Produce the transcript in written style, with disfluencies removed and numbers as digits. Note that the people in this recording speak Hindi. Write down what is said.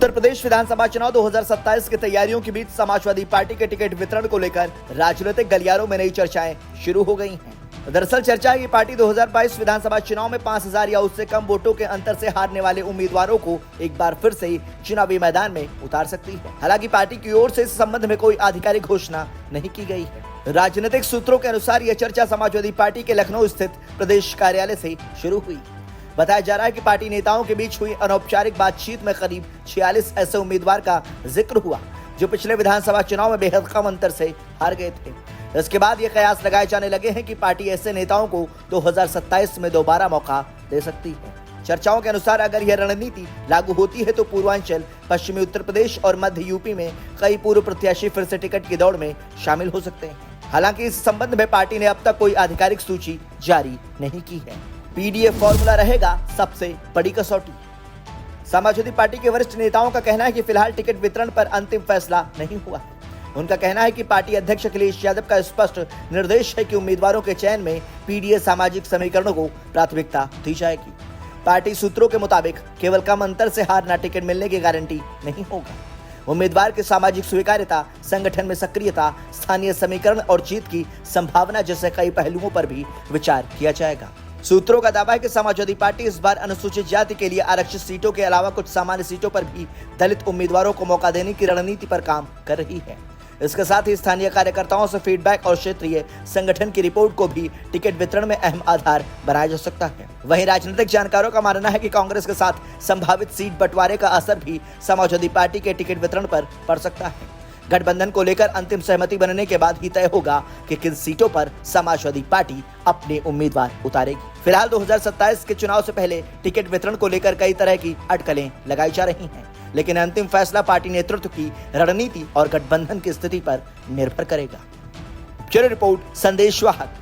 उत्तर प्रदेश विधानसभा चुनाव 2027 की तैयारियों के बीच समाजवादी पार्टी के टिकट वितरण को लेकर राजनीतिक गलियारों में नई चर्चाएं शुरू हो गई हैं। दरअसल चर्चा है कि पार्टी 2022 विधानसभा चुनाव में 5000 या उससे कम वोटों के अंतर से हारने वाले उम्मीदवारों को एक बार फिर से चुनावी मैदान में उतार सकती है। हालांकि पार्टी की ओर से इस संबंध में कोई आधिकारिक घोषणा नहीं की गई है। राजनीतिक सूत्रों के अनुसार यह चर्चा समाजवादी पार्टी के लखनऊ स्थित प्रदेश कार्यालय से शुरू हुई। बताया जा रहा है कि पार्टी नेताओं के बीच हुई अनौपचारिक बातचीत में करीब 46 ऐसे उम्मीदवार का जिक्र हुआ जो पिछले विधानसभा चुनाव में बेहद कम अंतर से हार गए थे। इसके बाद ये कयास लगाए जाने लगे हैं कि पार्टी ऐसे नेताओं को 2027 में दोबारा मौका दे सकती है। चर्चाओं के अनुसार अगर यह रणनीति लागू होती है तो पूर्वांचल, पश्चिमी उत्तर प्रदेश और मध्य यूपी में कई पूर्व प्रत्याशी फिर से टिकट की दौड़ में शामिल हो सकते हैं। हालांकि इस संबंध में पार्टी ने अब तक कोई आधिकारिक सूची जारी नहीं की है। पीडीए फॉर्मूला रहेगा सबसे बड़ी कसौटी। समाजवादी पार्टी के वरिष्ठ नेताओं का कहना है कि फिलहाल टिकट वितरण पर अंतिम फैसला नहीं हुआ है। उनका कहना है कि पार्टी अध्यक्ष अखिलेश यादव का स्पष्ट निर्देश है कि उम्मीदवारों के चयन में पीडीए सामाजिक समीकरणों को प्राथमिकता दी जाएगी। पार्टी सूत्रों के मुताबिक केवल कम अंतर से हारना टिकट मिलने की गारंटी नहीं होगा। उम्मीदवार की सामाजिक स्वीकार्यता, संगठन में सक्रियता, स्थानीय समीकरण और जीत की संभावना जैसे कई पहलुओं पर भी विचार किया जाएगा। सूत्रों का दावा है कि समाजवादी पार्टी इस बार अनुसूचित जाति के लिए आरक्षित सीटों के अलावा कुछ सामान्य सीटों पर भी दलित उम्मीदवारों को मौका देने की रणनीति पर काम कर रही है। इसके साथ ही स्थानीय कार्यकर्ताओं से फीडबैक और क्षेत्रीय संगठन की रिपोर्ट को भी टिकट वितरण में अहम आधार बनाया जा सकता है। वहीं राजनीतिक जानकारों का मानना है कि कांग्रेस के साथ संभावित सीट बंटवारे का असर भी समाजवादी पार्टी के टिकट वितरण पर पड़ सकता है। गठबंधन को लेकर अंतिम सहमति बनने के बाद ही तय होगा कि किन सीटों पर समाजवादी पार्टी अपने उम्मीदवार उतारेगी। फिलहाल 2027 के चुनाव से पहले टिकट वितरण को लेकर कई तरह की अटकलें लगाई जा रही हैं, लेकिन अंतिम फैसला पार्टी नेतृत्व की रणनीति और गठबंधन की स्थिति पर निर्भर करेगा। ब्यूरो रिपोर्ट, संदेश वाहक।